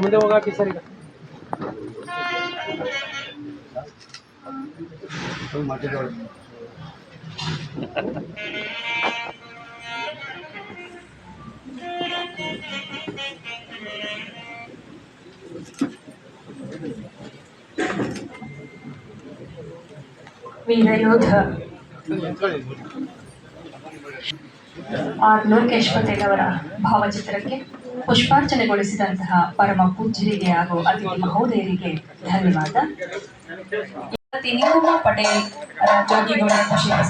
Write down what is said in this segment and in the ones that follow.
ಮುಂದೆ ಹೋಗಾಕಿ ಸರ್ ಈಗ ವೀರಯೋಧ ಆರ್ ಲೋಕೇಶ್ ಪಟೇಲ್ ಅವರ ಭಾವಚಿತ್ರಕ್ಕೆ ಪುಷ್ಪಾರ್ಚನೆಗೊಳಿಸಿದಂತಹ ಪರಮ ಪೂಜ್ಯರಿಗೆ ಹಾಗೂ ಅತಿಥಿ ಮಹೋದಯರಿಗೆ ಧನ್ಯವಾದ. ನಿಂಗಮ್ಮ ಪಟೇಲ್ ಜೋಗಿಗೌಡ ಖುಷಿ ಆಗ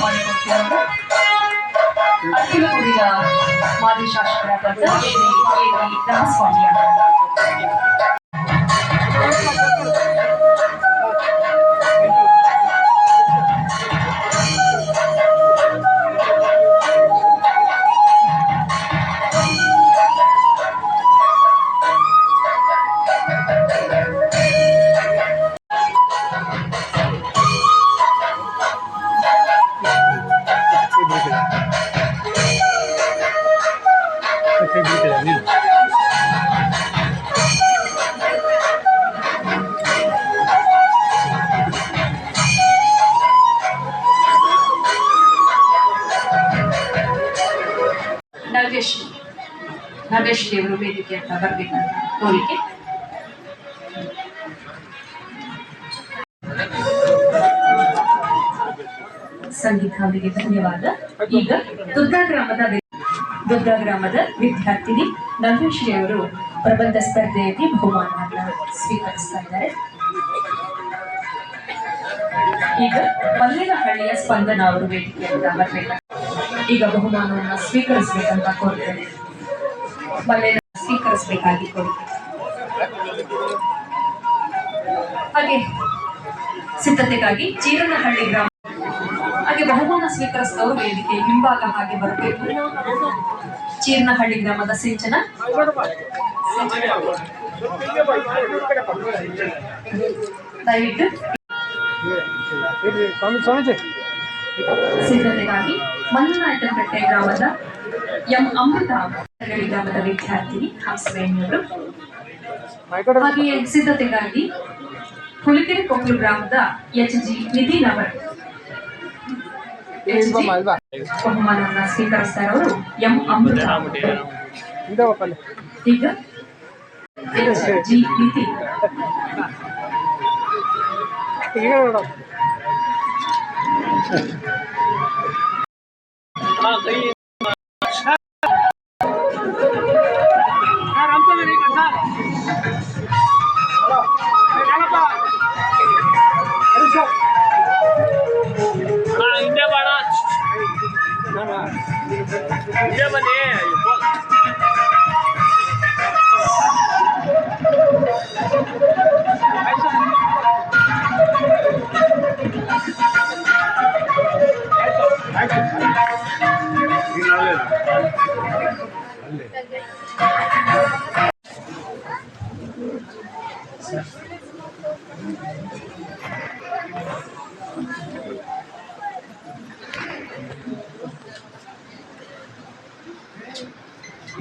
ಮಾಡಿಕೊಟ್ಟಿರುವುದು ಅಖಿಲ ಕುಡಿದ ಮಾಜಿ ಶಾಸಕರಾದ ರಾಮಸ್ವಾಮಿ ನಗೇಶ್ ದೇವರು ವೇದಿಕೆ ಅಂತ ಬರ್ಬೇಕಂತ ಕೋರಿಕೆ. ಸಂಗೀತ ಅವರಿಗೆ ಧನ್ಯವಾದ. ಈಗ ದುರ್ಗಾ ಗ್ರಾಮದ ವಿದ್ಯಾರ್ಥಿನಿ ನಗೇಶ್ರೀ ಅವರು ಪ್ರಬಂಧ ಸ್ಪರ್ಧೆಯಲ್ಲಿ ಬಹುಮಾನವನ್ನು ಸ್ವೀಕರಿಸ್ತಾ ಇದ್ದಾರೆ. ಈಗ ಮಲ್ಲೇನಹಳ್ಳಿಯ ಸ್ಪಂದನ ಅವರು ವೇದಿಕೆಯಿಂದ ಬರಬೇಕು. ಈಗ ಬಹುಮಾನವನ್ನು ಸ್ವೀಕರಿಸಬೇಕಂತ ಕೋರ್ತೇನೆ. ಮಲ್ಲೇನ ಸ್ವೀಕರಿಸಬೇಕಾಗಿ ಕೋರಿಕೆ. ಹಾಗೆ ಸಿದ್ಧತೆಗಾಗಿ ಚೀರನಹಳ್ಳಿ ಗ್ರಾಮ ಹಾಗೆ ಬಹುಮಾನ ಸ್ವೀಕರಿಸಿದವರು ವೇದಿಕೆ ಹಿಂಭಾಗ ಹಾಗೆ ಬರಬೇಕು. ಚೀರನಹಳ್ಳಿ ಗ್ರಾಮದ ಸಿಂಚನ ದಯವಿಟ್ಟು ಸಿದ್ಧತೆಗಾಗಿ ಮಲ್ಲನಾಯಕನಕಟ್ಟೆ ಗ್ರಾಮದ ಎಂ ಅಮೃತ ಗ್ರಾಮದ ವಿದ್ಯಾರ್ಥಿನಿ ಹಂಸವೇಣಿಯವರು. ಹಾಗೆಯೇ ಸಿದ್ಧತೆಗಾಗಿ ಹುಲಿಕೆರೆ ಕೊಪ್ಪಲು ಗ್ರಾಮದ ಎಚ್.ಜಿ. ನಿತಿನ್ ಅವರು ಬಹುಮಾನವನ್ನು ಸ್ವೀಕರಿಸ್ತಾ ಇರೋರು ಎಂ ಅಮೃತ. ಈಗ ಎಚ್.ಜಿ. ನಿತಿನ್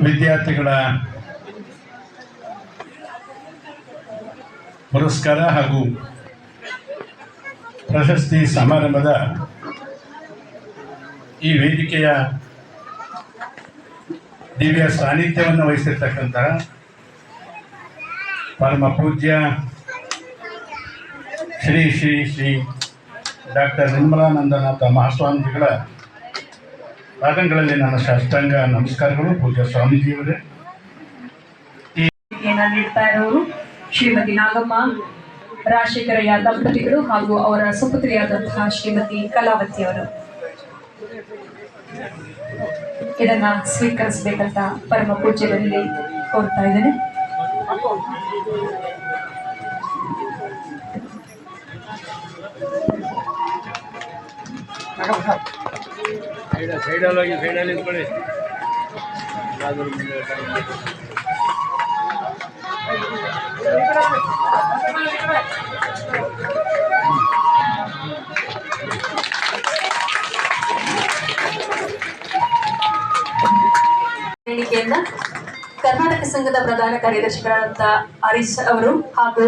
ವಿದ್ಯಾರ್ಥಿಗಳ ಪುರಸ್ಕಾರ ಹಾಗೂ ಪ್ರಶಸ್ತಿ ಸಮಾರಂಭದ ಈ ವೇದಿಕೆಯ ದಿವ್ಯ ಸಾನ್ನಿಧ್ಯವನ್ನು ವಹಿಸಿರ್ತಕ್ಕಂತಹ ಪರಮ ಪೂಜ್ಯ ಶ್ರೀ ಶ್ರೀ ಶ್ರೀ ಡಾಕ್ಟರ್ ನಿರ್ಮಲಾನಂದನಾಥ ಮಹಾಸ್ವಾಮೀಜಿಗಳ ಪಾದಂಗಳಲ್ಲಿ ನನ್ನ ಸಾಷ್ಟಾಂಗ ನಮಸ್ಕಾರಗಳು. ಪೂಜ್ಯ ಸ್ವಾಮೀಜಿಯವರೇ, ನೀಡ್ತಾ ಇರೋರು ಶ್ರೀಮತಿ ನಾಗಮ್ಮ ರಾಜಶೇಖರಯ್ಯ ದಂಪತಿಗಳು ಹಾಗೂ ಅವರ ಸುಪುತ್ರಿಯಾದಂತಹ ಶ್ರೀಮತಿ ಕಲಾವತಿ ಅವರು. ಇದನ್ನ ಸ್ವೀಕರಿಸಬೇಕಂತ ಪರಮ ಪೂಜ್ಯರಲ್ಲಿ ಕೋರ್ತಾ ಇದ್ದೇನೆ. ಸೈಡಲ್ಲಿ ಇಟ್ಕೊಳ್ಳಿ. ಹೇಳಿಕೆಯನ್ನ ಕರ್ನಾಟಕ ಸಂಘದ ಪ್ರಧಾನ ಕಾರ್ಯದರ್ಶಿಗಳಾದಂತಹ ಹರೀಶ್ ಅವರು ಹಾಗೂ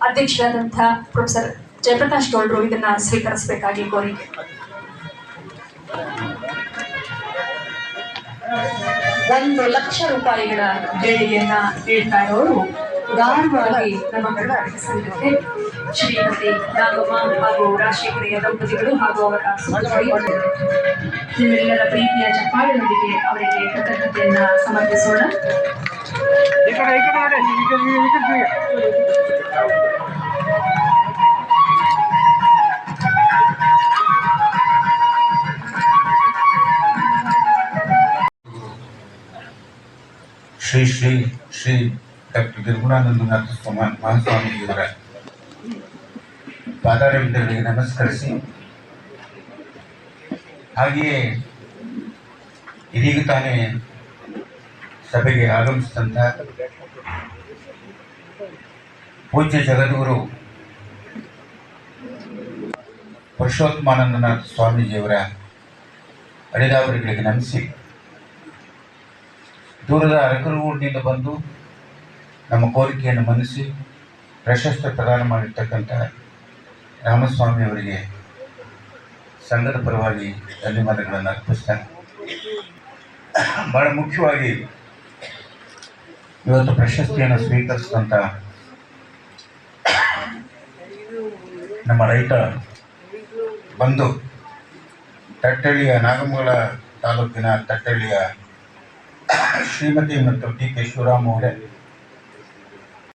ಅಧ್ಯಕ್ಷರಾದಂತಹ ಪ್ರೊಫೆಸರ್ ಜಯಪ್ರಕಾಶ್ ಗೌಡ್ರು ಇದನ್ನ ಸ್ವೀಕರಿಸಬೇಕಾಗಿ ಕೋರಿಕೆ. 1,00,000 ರೂಪಾಯಿಗಳ ದೇಣಿಗೆಯನ್ನ ನೀಡ್ತಾ ಇರೋರು ಗಾಢವಾಗಿ ನಮ್ಮ ಕರ್ನಾಟಕ ಸಂಘಕ್ಕೆ ಶ್ರೀಮತಿ ನಾಗಮ್ಮ ಹಾಗೂ ರಾಜಶೇಖರಿಯ ದಂಪತಿಗಳು ಹಾಗೂ ಅವರ ಸಹೋದರಿ. ನಿಮ್ಮೆಲ್ಲರ ಪ್ರೀತಿಯ ಚಪ್ಪಾಳೆಯೊಂದಿಗೆ ಅವರಿಗೆ ಕೃತಜ್ಞತೆಯನ್ನ ಸಮರ್ಪಿಸೋಣ. ಶ್ರೀ ಶ್ರೀ ಶ್ರೀ ಡಾಕ್ಟರ್ ನಿರ್ಗುಣಾನಂದನಾಥ ಮಹಾಸ್ವಾಮೀಜಿಯವರ ಪಾದಾರವಿಂದಗಳಿಗೆ ನಮಸ್ಕರಿಸಿ, ಹಾಗೆಯೇ ಇದೀಗ ತಾನೇ ಸಭೆಗೆ ಆಗಮಿಸಿದಂಥ ಪೂಜ್ಯ ಜಗದ್ಗುರು ಪುರುಷೋತ್ತಮಾನಂದನಾಥ ಸ್ವಾಮೀಜಿಯವರ ಅಡಿದಾವರಿಗಳಿಗೆ ನಮಿಸಿ, ದೂರದ ಅರಕಲಗೂಡಿನಿಂದ ಬಂದು ನಮ್ಮ ಕೋರಿಕೆಯನ್ನು ಮನ್ನಿಸಿ ಪ್ರಶಸ್ತಿ ಪ್ರದಾನ ಮಾಡಿರ್ತಕ್ಕಂಥ ರಾಮಸ್ವಾಮಿ ಅವರಿಗೆ ಸಂಘದ ಪರವಾಗಿ ಧನ್ಯವಾದಗಳನ್ನು ಅರ್ಪಿಸ್ತೇನೆ. ಬಹಳ ಮುಖ್ಯವಾಗಿ ಇವತ್ತು ಪ್ರಶಸ್ತಿಯನ್ನು ಸ್ವೀಕರಿಸಿದಂಥ ನಮ್ಮ ರೈತ ಬಂಧು ತಟ್ಟಳ್ಳಿಯ ನಾಗಮಂಗಲ ತಾಲೂಕಿನ ತಟ್ಟಳ್ಳಿಯ ಶ್ರೀಮತಿ ಮತ್ತು ಟಿ ಕೆ ಶಿವರಾಮ್ ಅವರೇ,